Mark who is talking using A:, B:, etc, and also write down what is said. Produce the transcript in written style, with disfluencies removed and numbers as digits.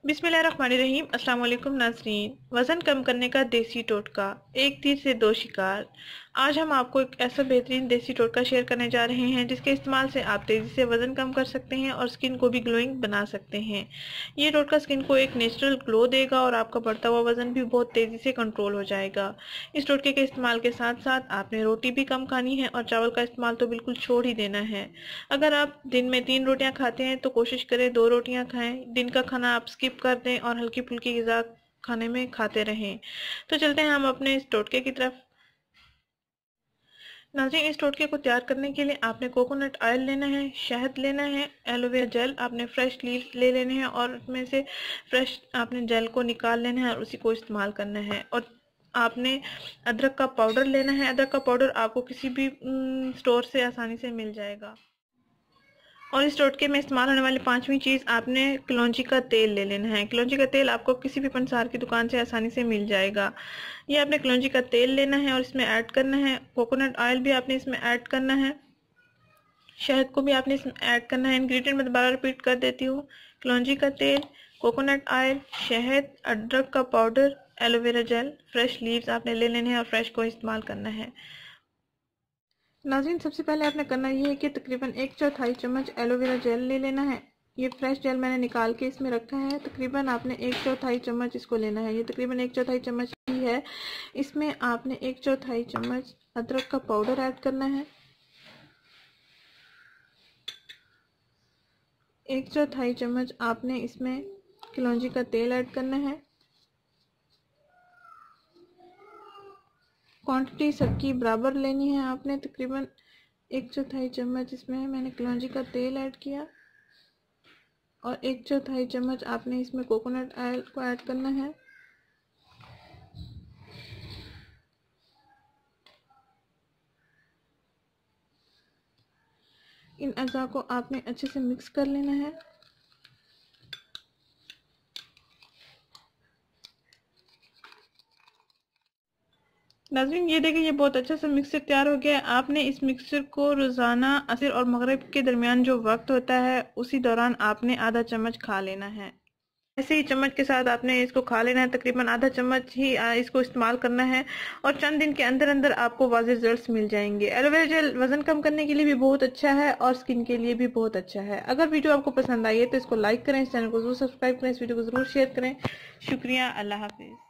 A: बिस्मिल्लाहिर्रहमानिर्रहीम। अस्सलाम वालेकुम नाज़रीन। वज़न कम करने का देसी टोटका, एक तीर से दो शिकार। आज हम आपको एक ऐसा बेहतरीन देसी टोटका शेयर करने जा रहे हैं जिसके इस्तेमाल से आप तेज़ी से वज़न कम कर सकते हैं और स्किन को भी ग्लोइंग बना सकते हैं। ये टोटका स्किन को एक नेचुरल ग्लो देगा और आपका बढ़ता हुआ वज़न भी बहुत तेज़ी से कंट्रोल हो जाएगा। इस टोटके के इस्तेमाल के साथ साथ आपने रोटी भी कम खानी है और चावल का इस्तेमाल तो बिल्कुल छोड़ ही देना है। अगर आप दिन में 3 रोटियां खाते हैं तो कोशिश करें 2 रोटियां खाएं। दिन का खाना आप स्किप कर दें और हल्की फुल्की ग़िज़ा खाने में खाते रहें। तो चलते हैं हम अपने इस टोटके की तरफ। नाज़रीन, इस टोटके को तैयार करने के लिए आपने कोकोनट ऑयल लेना है, शहद लेना है, एलोवेरा जेल, आपने फ्रेश लीव्स ले लेने हैं और उसमें से फ्रेश आपने जेल को निकाल लेना है और उसी को इस्तेमाल करना है। और आपने अदरक का पाउडर लेना है। अदरक का पाउडर आपको किसी भी स्टोर से आसानी से मिल जाएगा। और इस टोटके में इस्तेमाल होने वाली 5वीं चीज़, आपने कलौंजी का तेल ले लेना है। कलौंजी का तेल आपको किसी भी पंसार की दुकान से आसानी से मिल जाएगा। ये आपने कलौंजी का तेल लेना है और इसमें ऐड करना है। कोकोनट ऑयल भी आपने इसमें ऐड करना है। शहद को भी आपने इसमें ऐड करना है। इंग्रेडिएंट मैं दोबारा रिपीट कर देती हूँ। कलौंजी का तेल, कोकोनट ऑयल, शहद, अदरक का powder, aloe vera gel, fresh leaves आपने ले लेने हैं और फ्रेश को इस्तेमाल करना है। नाज़रीन, सबसे पहले आपने करना ये है कि तकरीबन 1/4 चम्मच एलोवेरा जेल ले लेना है। ये फ्रेश जेल मैंने निकाल के इसमें रखा है। तकरीबन आपने 1/4 चम्मच इसको लेना है। ये तकरीबन 1/4 चम्मच ही है। इसमें आपने 1/4 चम्मच अदरक का पाउडर ऐड करना है। 1/4 चम्मच आपने इसमें कलौंजी का तेल ऐड करना है। क्वांटिटी सबकी बराबर लेनी है आपने। तकरीबन 1/4 चम्मच इसमें मैंने कलौंजी का तेल ऐड किया और 1/4 चम्मच आपने इसमें कोकोनट ऑयल को ऐड करना है। इन अज़ा को आपने अच्छे से मिक्स कर लेना है। नाज़रीन, ये देखिए, ये बहुत अच्छा सा मिक्सचर तैयार हो गया है। आपने इस मिक्सचर को रोज़ाना असर और मगरिब के दरमियान जो वक्त होता है उसी दौरान आपने आधा चम्मच खा लेना है। ऐसे ही चम्मच के साथ आपने इसको खा लेना है। तकरीबन आधा चम्मच ही इसको इस्तेमाल करना है और चंद दिन के अंदर अंदर आपको वाज़ेह रिजल्ट्स मिल जाएंगे। एलोवेरा जेल वजन कम करने के लिए भी बहुत अच्छा है और स्किन के लिए भी बहुत अच्छा है। अगर वीडियो आपको पसंद आई है तो इसको लाइक करें, इस चैनल को जरूर सब्सक्राइब करें, इस वीडियो को जरूर शेयर करें। शुक्रिया। अल्लाह हाफिज़।